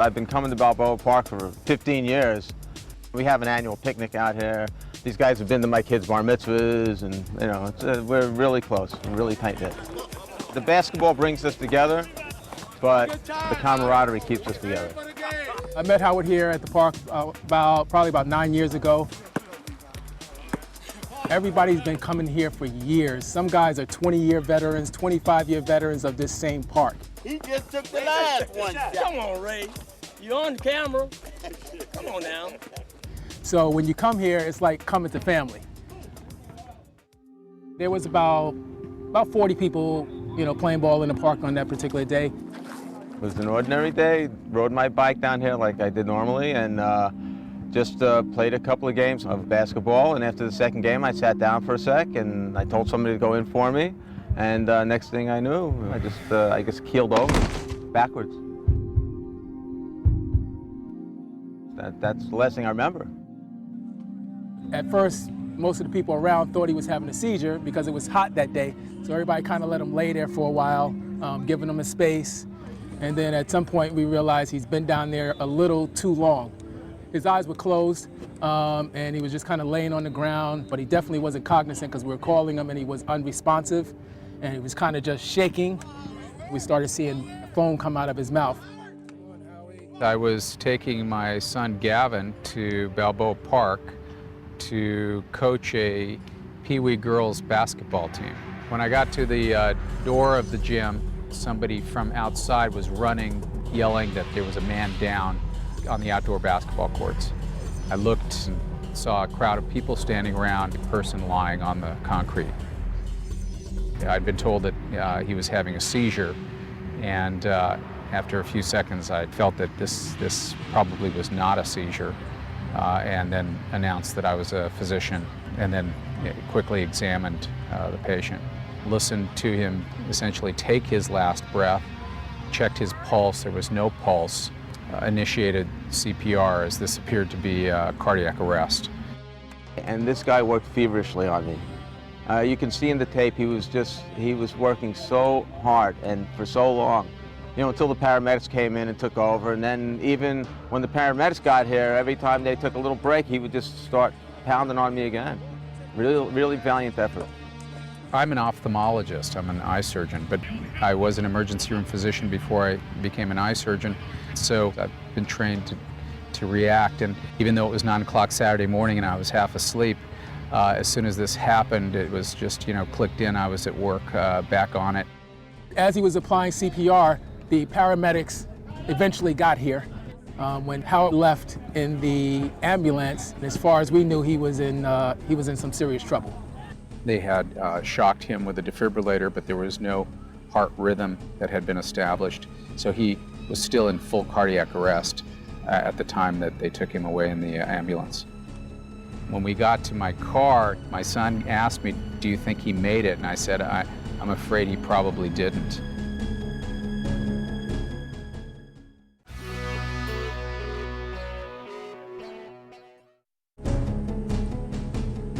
I've been coming to Balboa Park for 15 years. We have an annual picnic out here. These guys have been to my kids' bar mitzvahs, and you know, we're really close, really tight-knit. The basketball brings us together, but the camaraderie keeps us together. I met Howard here at the park probably about 9 years ago. Everybody's been coming here for years. Some guys are 20-year veterans, 25-year veterans of this same park. He just took the last one. Come on, Ray. You're on camera. Come on now. So when you come here, it's like coming to family. There was about 40 people, you know, playing ball in the park on that particular day. It was an ordinary day. Rode my bike down here like I did normally, and just played a couple of games of basketball. And after the second game, I sat down for a sec, and I told somebody to go in for me. And next thing I knew, I just keeled over backwards. That's the last thing I remember. At first, most of the people around thought he was having a seizure because it was hot that day. So everybody kind of let him lay there for a while, giving him a space. And then at some point, we realized he's been down there a little too long. His eyes were closed, and he was just kind of laying on the ground, but he definitely wasn't cognizant because we were calling him and he was unresponsive, and he was kind of just shaking. We started seeing foam come out of his mouth. I was taking my son Gavin to Balboa Park to coach a Pee Wee girls basketball team. When I got to the door of the gym, somebody from outside was running, yelling that there was a man down on the outdoor basketball courts. I looked and saw a crowd of people standing around, a person lying on the concrete. I'd been told that he was having a seizure, and after a few seconds I felt that this probably was not a seizure, and then announced that I was a physician, and then quickly examined the patient. Listened to him essentially take his last breath, checked his pulse, there was no pulse, initiated CPR as this appeared to be cardiac arrest. And this guy worked feverishly on me. You can see in the tape he was working so hard and for so long, you know, until the paramedics came in and took over. And then even when the paramedics got here, every time they took a little break, he would just start pounding on me again. Really valiant effort. I'm an ophthalmologist, I'm an eye surgeon, but I was an emergency room physician before I became an eye surgeon. So I've been trained to react, and even though it was 9 o'clock Saturday morning and I was half asleep, as soon as this happened, it was just, you know, clicked in. I was at work, back on it. As he was applying CPR, the paramedics eventually got here. When Howard left in the ambulance, as far as we knew, he was in some serious trouble. They had shocked him with a defibrillator, but there was no heart rhythm that had been established. So he was still in full cardiac arrest at the time that they took him away in the ambulance. When we got to my car, my son asked me, "Do you think he made it?" And I said, I'm afraid he probably didn't.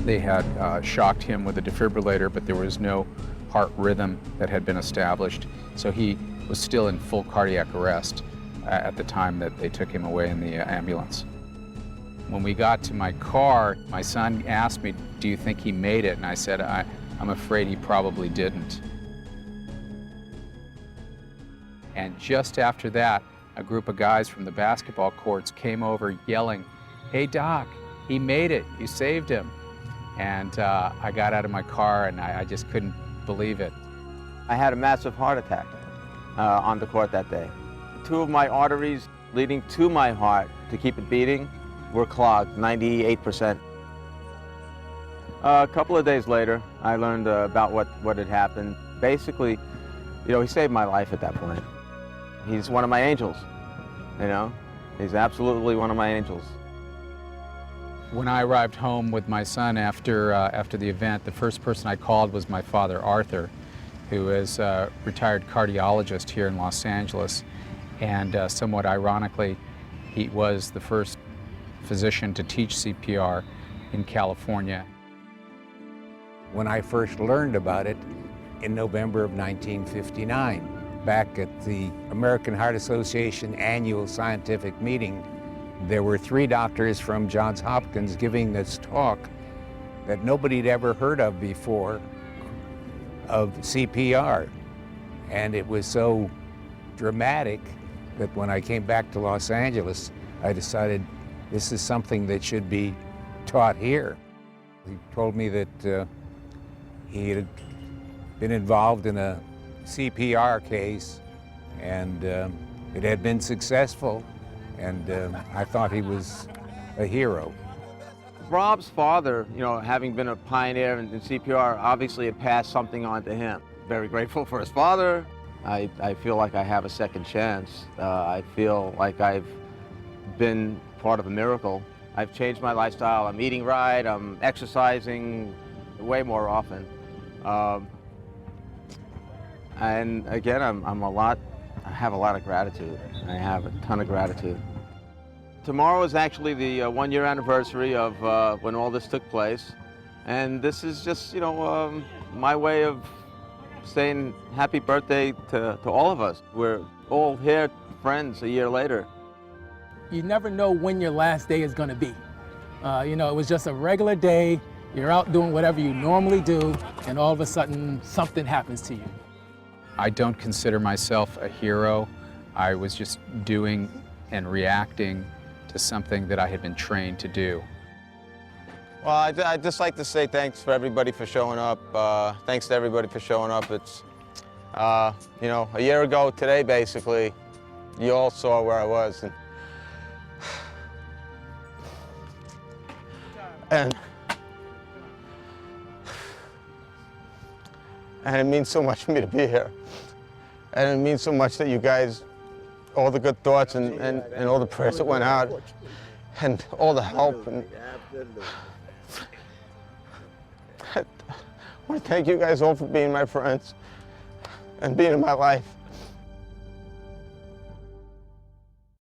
They had shocked him with a defibrillator, but there was no heart rhythm that had been established. So he was still in full cardiac arrest at the time that they took him away in the ambulance. When we got to my car, my son asked me, "Do you think he made it?" And I said, I'm afraid he probably didn't. And just after that, a group of guys from the basketball courts came over yelling, "Hey, Doc, he made it. You saved him." And I got out of my car and I just couldn't believe it. I had a massive heart attack on the court that day. 2 of my arteries leading to my heart to keep it beating were clogged, 98%. A couple of days later, I learned about what had happened. Basically, you know, he saved my life at that point. He's one of my angels, you know? He's absolutely one of my angels. When I arrived home with my son after the event, the first person I called was my father, Arthur, who is a retired cardiologist here in Los Angeles. And somewhat ironically, he was the first physician to teach CPR in California. When I first learned about it in November of 1959, back at the American Heart Association annual scientific meeting, there were 3 doctors from Johns Hopkins giving this talk that nobody had ever heard of before, of CPR. And it was so dramatic that when I came back to Los Angeles, I decided this is something that should be taught here. He told me that he had been involved in a CPR case, and it had been successful, and I thought he was a hero. Rob's father, you know, having been a pioneer in CPR, obviously had passed something on to him. Very grateful for his father. I feel like I have a second chance. I feel like I've been part of a miracle. I've changed my lifestyle. I'm eating right. I'm exercising way more often. And again, I have a lot of gratitude. I have a ton of gratitude. Tomorrow is actually the 1-year anniversary of when all this took place. And this is just, you know, my way of saying happy birthday to all of us. We're all here, friends, a year later. You never know when your last day is going to be. You know, it was just a regular day. You're out doing whatever you normally do, and all of a sudden, something happens to you. I don't consider myself a hero. I was just doing and reacting to something that I had been trained to do. Well, I'd just like to say thanks for everybody for showing up. Thanks to everybody for showing up. It's, you know, a year ago today, basically, you all saw where I was. And it means so much for me to be here. And it means so much that you guys, all the good thoughts and all the prayers that went out, and all the help. And I want to thank you guys all for being my friends and being in my life.